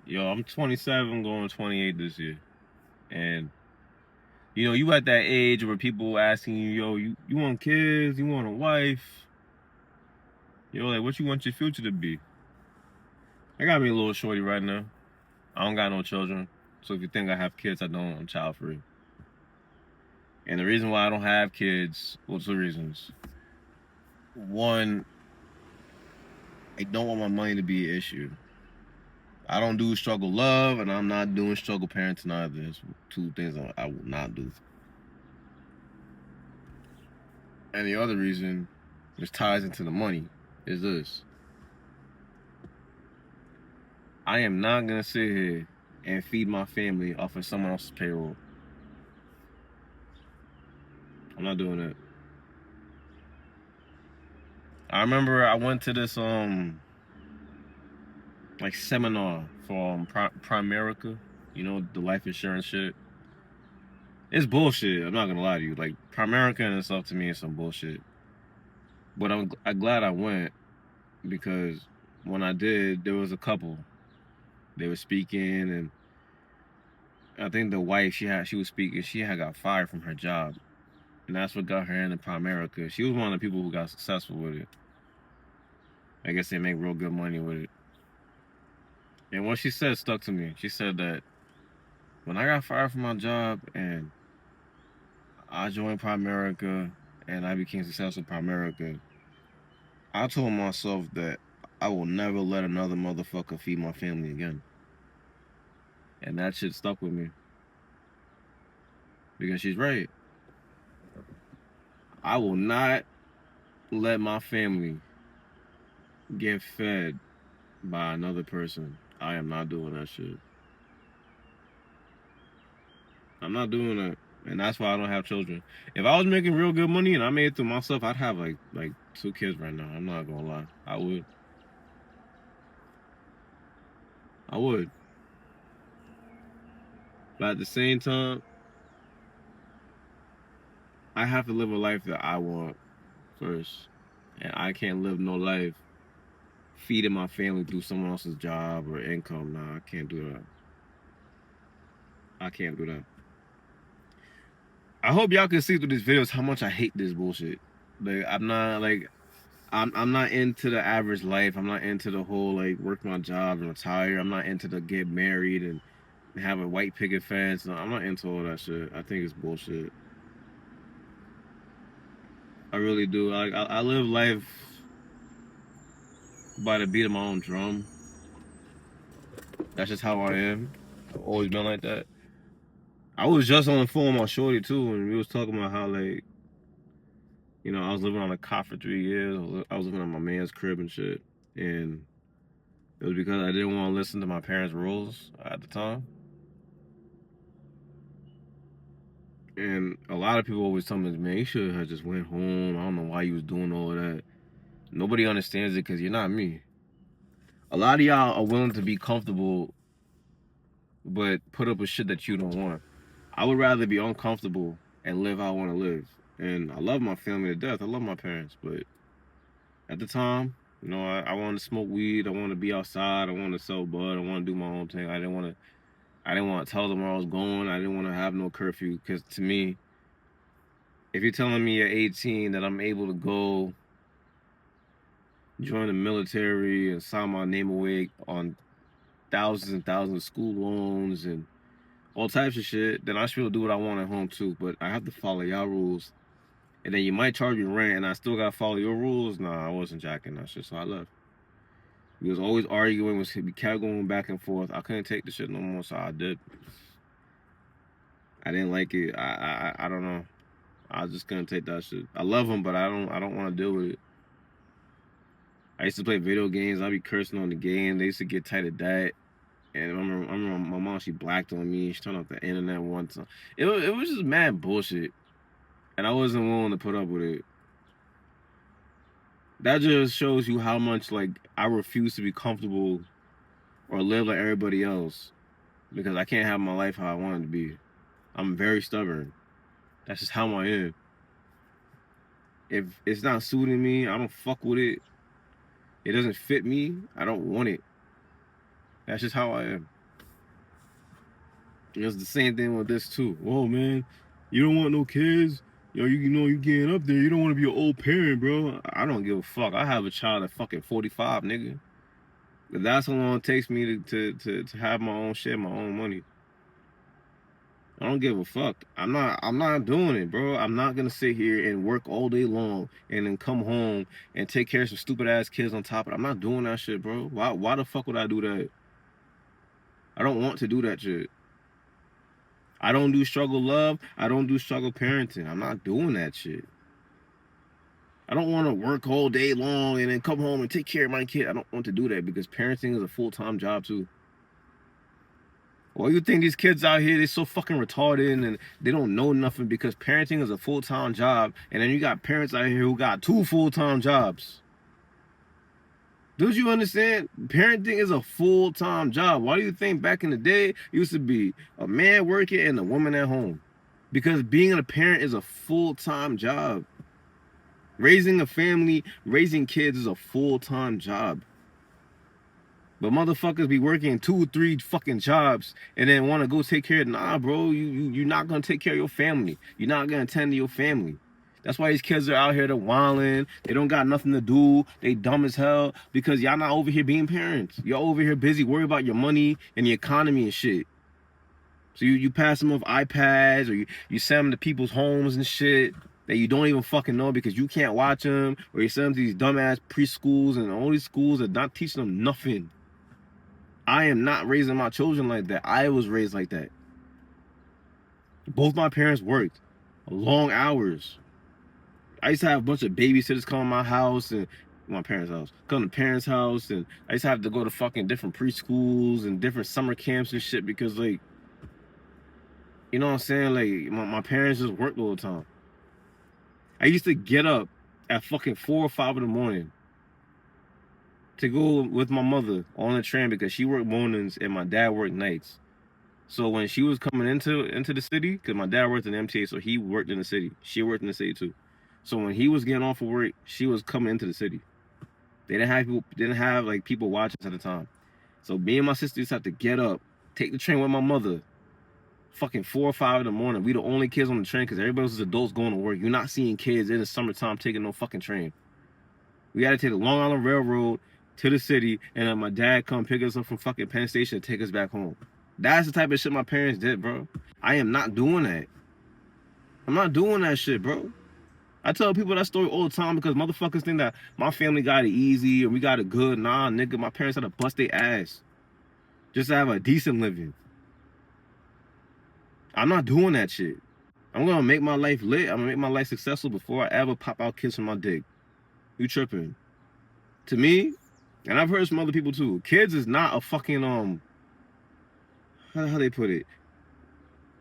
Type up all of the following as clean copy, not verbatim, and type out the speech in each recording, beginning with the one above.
Yo, I'm 27, going 28 this year. And, you at that age where people asking you, yo, you want kids? You want a wife? Yo, like, what you want your future to be? I got me a little shorty right now. I don't got no children. So if you think I have kids, I don't. I'm child free. And the reason why I don't have kids, well, two reasons. One, I don't want my money to be an issue. I don't do struggle love, and I'm not doing struggle parenting either. There's two things I will not do. And the other reason, which ties into the money, is this. I am not going to sit here and feed my family off of someone else's payroll. I'm not doing that. I remember I went to this like seminar for Primerica, the life insurance shit. It's bullshit. I'm not gonna lie to you. Like Primerica and stuff to me is some bullshit. But I'm glad I went because when I did, there was a couple. They were speaking, and I think the wife she was speaking. She had got fired from her job, and that's what got her into Primerica. She was one of the people who got successful with it. I guess they make real good money with it. And what she said stuck to me. She said that when I got fired from my job and I joined Primerica and I became successful in Primerica, I told myself that I will never let another motherfucker feed my family again. And that shit stuck with me. Because she's right. I will not let my family get fed by another person. I am not doing that shit. I'm not doing that. And that's why I don't have children. If I was making real good money and I made it through myself, I'd have like 2 kids right now. I'm not gonna lie. I would. I would. But at the same time, I have to live a life that I want first. And I can't live no life feeding my family through someone else's job or income. Nah, I can't do that. I can't do that. I hope y'all can see through these videos how much I hate this bullshit. Like I'm not into the average life. I'm not into the whole like work my job and retire. I'm not into the get married and have a white picket fence. No, I'm not into all that shit. I think it's bullshit. I really do. Like I live life by the beat of my own drum. That's just how I am. I've always been like that. I was just on the phone with my shorty too, and we was talking about how like, I was living on a cot for 3 years. I was living on my man's crib and shit, and it was because I didn't want to listen to my parents' rules at the time. And a lot of people always tell me, man, you should have just went home. I don't know why you was doing all of that. Nobody understands it because you're not me. A lot of y'all are willing to be comfortable, but put up with shit that you don't want. I would rather be uncomfortable and live how I want to live. And I love my family to death. I love my parents, but at the time, I wanted to smoke weed. I wanted to be outside. I wanted to sell bud. I wanted to do my own thing. I didn't want to tell them where I was going. I didn't want to have no curfew because to me, if you're telling me at 18 that I'm able to go join the military and sign my name away on thousands and thousands of school loans and all types of shit, then I should be able to do what I want at home too. But I have to follow y'all rules. And then you might charge me rent and I still gotta follow your rules. Nah, I wasn't jacking that shit, so I left. We was always arguing, we kept going back and forth. I couldn't take the shit no more, so I did. I didn't like it. I don't know. I just couldn't take that shit. I love him, but I don't want to deal with it. I used to play video games. I'd be cursing on the game. They used to get tight at that. And I remember my mom, she blacked on me. She turned off the internet one time. It was just mad bullshit. And I wasn't willing to put up with it. That just shows you how much, like, I refuse to be comfortable or live like everybody else. Because I can't have my life how I want it to be. I'm very stubborn. That's just how I am. If it's not suiting me, I don't fuck with it. It doesn't fit me. I don't want it. That's just how I am. It's the same thing with this too. Oh man, you don't want no kids. Yo, you know you getting up there. You don't want to be an old parent, bro. I don't give a fuck. I have a child at fucking 45, nigga. That's how long it takes me to have my own shit, my own money. I don't give a fuck. I'm not doing it, bro. I'm not gonna sit here and work all day long and then come home and take care of some stupid ass kids on top of it. I'm not doing that shit, bro. Why the fuck would I do that? I don't want to do that shit. I don't do struggle love. I don't do struggle parenting. I'm not doing that shit. I don't want to work all day long and then come home and take care of my kid. I don't want to do that because parenting is a full-time job too. Well, you think these kids out here, they're so fucking retarded and they don't know nothing because parenting is a full-time job. And then you got parents out here who got 2 full-time jobs. Don't you understand? Parenting is a full-time job. Why do you think back in the day, it used to be a man working and a woman at home? Because being a parent is a full-time job. Raising a family, raising kids is a full-time job. But motherfuckers be working 2, 3 fucking jobs and then want to go take care of. Nah, bro, you're not gonna take care of your family. You're not gonna tend to your family. That's why these kids are out here to wilding. They don't got nothing to do. They dumb as hell because y'all not over here being parents. Y'all over here busy worrying about your money and the economy and shit. So you pass them off iPads or you send them to people's homes and shit that you don't even fucking know because you can't watch them, or you send them to these dumbass preschools and all these schools that not teaching them nothing. I am not raising my children like that. I was raised like that. Both my parents worked long hours. I used to have a bunch of babysitters come to my house and my parents' house, come to parents' house, and I used to have to go to fucking different preschools and different summer camps and shit because, like, you know what I'm saying? Like, my parents just worked all the time. I used to get up at fucking 4 or 5 in the morning to go with my mother on the train because she worked mornings and my dad worked nights. So when she was coming into the city, because my dad worked in MTA, so he worked in the city. She worked in the city too. So when he was getting off of work, she was coming into the city. They didn't have like people watching us at the time. So me and my sister used to have to get up, take the train with my mother, fucking 4 or 5 in the morning. We the only kids on the train because everybody else is adults going to work. You're not seeing kids in the summertime taking no fucking train. We had to take the Long Island Railroad to the city, and then my dad come pick us up from fucking Penn Station and take us back home. That's the type of shit my parents did, bro. I am not doing that. I'm not doing that shit, bro. I tell people that story all the time because motherfuckers think that my family got it easy or we got it good. Nah, nigga, my parents had to bust their ass just to have a decent living. I'm not doing that shit. I'm gonna make my life lit. I'm gonna make my life successful before I ever pop out kids from my dick. You tripping? To me, and I've heard some other people too, kids is not a fucking how they put it?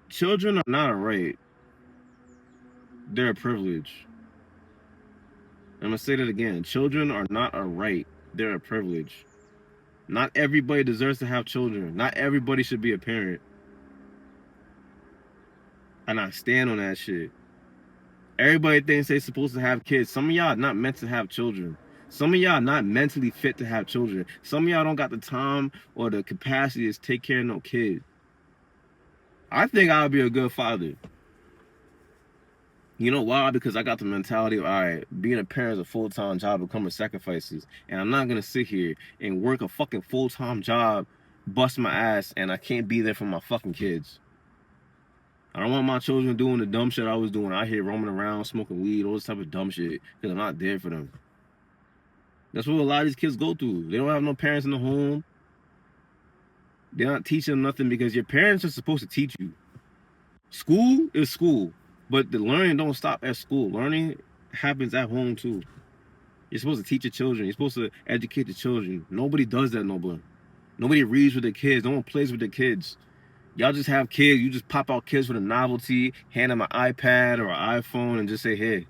Children are not a right. They're a privilege. I'm gonna say that again. Children are not a right. They're a privilege. Not everybody deserves to have children. Not everybody should be a parent. And I stand on that shit. Everybody thinks they're supposed to have kids. Some of y'all are not meant to have children. Some of y'all are not mentally fit to have children. Some of y'all don't got the time or the capacity to take care of no kid. I think I'll be a good father. You know why? Because I got the mentality of, all right, being a parent is a full-time job, becoming sacrifices. And I'm not going to sit here and work a fucking full-time job, bust my ass, and I can't be there for my fucking kids. I don't want my children doing the dumb shit I was doing out here, roaming around, smoking weed, all this type of dumb shit, because I'm not there for them. That's what a lot of these kids go through. They don't have no parents in the home. They're not teaching them nothing because your parents are supposed to teach you. School is school. But the learning don't stop at school. Learning happens at home too. You're supposed to teach your children. You're supposed to educate the children. Nobody does that no more. Nobody reads with their kids. No one plays with their kids. Y'all just have kids. You just pop out kids with a novelty, hand them an iPad or an iPhone and just say, hey.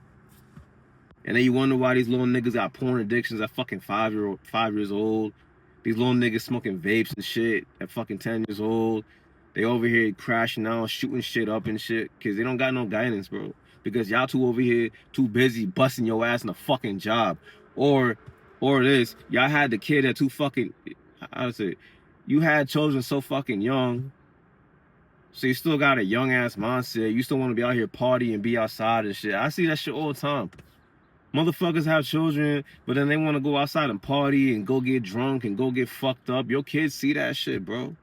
And then you wonder why these little niggas got porn addictions at fucking 5 years old. These little niggas smoking vapes and shit at fucking 10 years old. They over here crashing out, shooting shit up and shit, because they don't got no guidance, bro. Because y'all two over here too busy busting your ass in a fucking job. Or this, y'all had the kid at too fucking, how to say, you had children so fucking young So you still got a young ass mindset. You still want to be out here party and be outside and shit. I see that shit all the time. Motherfuckers have children, but then they want to go outside and party and go get drunk and go get fucked up. Your kids see that shit, bro.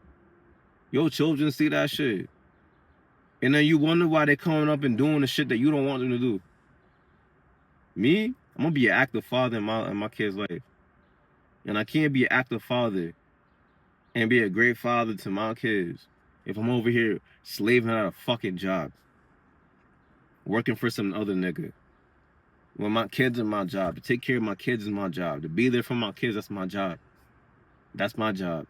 Your children see that shit. And then you wonder why they're coming up and doing the shit that you don't want them to do. Me, I'm gonna be an active father in my kid's life. And I can't be an active father and be a great father to my kids if I'm over here slaving at a fucking job. Working for some other nigga. When my kids are my job. To take care of my kids is my job. To be there for my kids, that's my job. That's my job.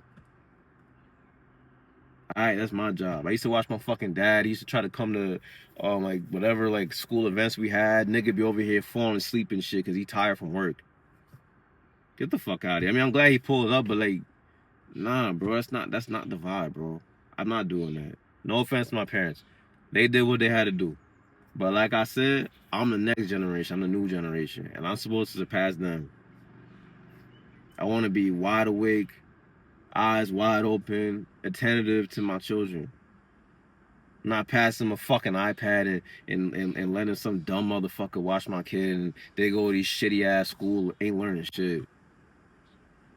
Alright, that's my job. I used to watch my fucking dad. He used to try to come to like whatever like school events we had. Nigga be over here falling asleep and shit because he tired from work. Get the fuck out of here. I mean, I'm glad he pulled up, but like, nah, bro, that's not the vibe, bro. I'm not doing that. No offense to my parents. They did what they had to do. But like I said, I'm the next generation. I'm the new generation. And I'm supposed to surpass them. I want to be wide awake, eyes wide open, attentive to my children. Not passing them a fucking iPad and letting some dumb motherfucker watch my kid and they go to these shitty ass school, ain't learning shit.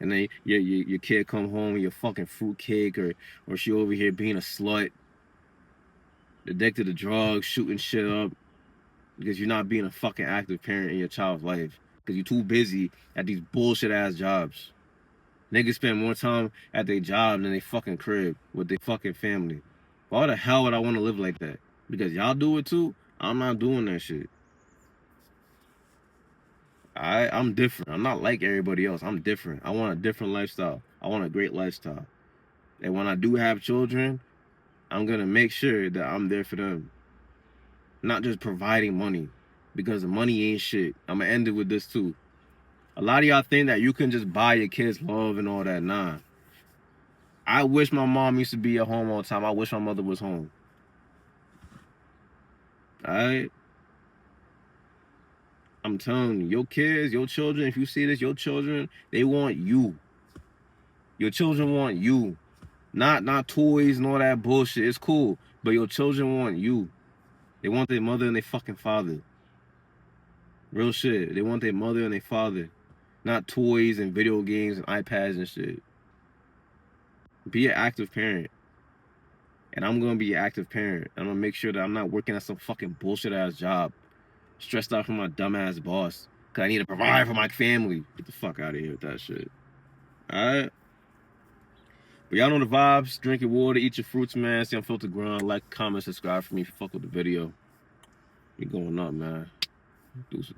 And then your kid come home with your fucking fruitcake or she over here being a slut, addicted to drugs, shooting shit up because you're not being a fucking active parent in your child's life because you're too busy at these bullshit ass jobs. Niggas spend more time at their job than they fucking crib with their fucking family. Why the hell would I want to live like that? Because y'all do it too? I'm not doing that shit. I'm different. I'm not like everybody else. I'm different. I want a different lifestyle. I want a great lifestyle. And when I do have children, I'm going to make sure that I'm there for them. Not just providing money. Because the money ain't shit. I'm going to end it with this too. A lot of y'all think that you can just buy your kids love and all that. Nah. I wish my mom used to be at home all the time. I wish my mother was home. Alright? I'm telling you, your kids, your children, if you see this, your children, they want you. Your children want you. Not toys and all that bullshit. It's cool. But your children want you. They want their mother and their fucking father. Real shit. They want their mother and their father. Not toys and video games and iPads and shit. Be an active parent. And I'm going to be an active parent. I'm going to make sure that I'm not working at some fucking bullshit ass job. Stressed out from my dumb ass boss. Because I need to provide for my family. Get the fuck out of here with that shit. Alright? But y'all know the vibes. Drink your water, eat your fruits, man. Stay Unfiltered Grind. Like, comment, subscribe for me if you fuck with the video. You going up, man. Deuces.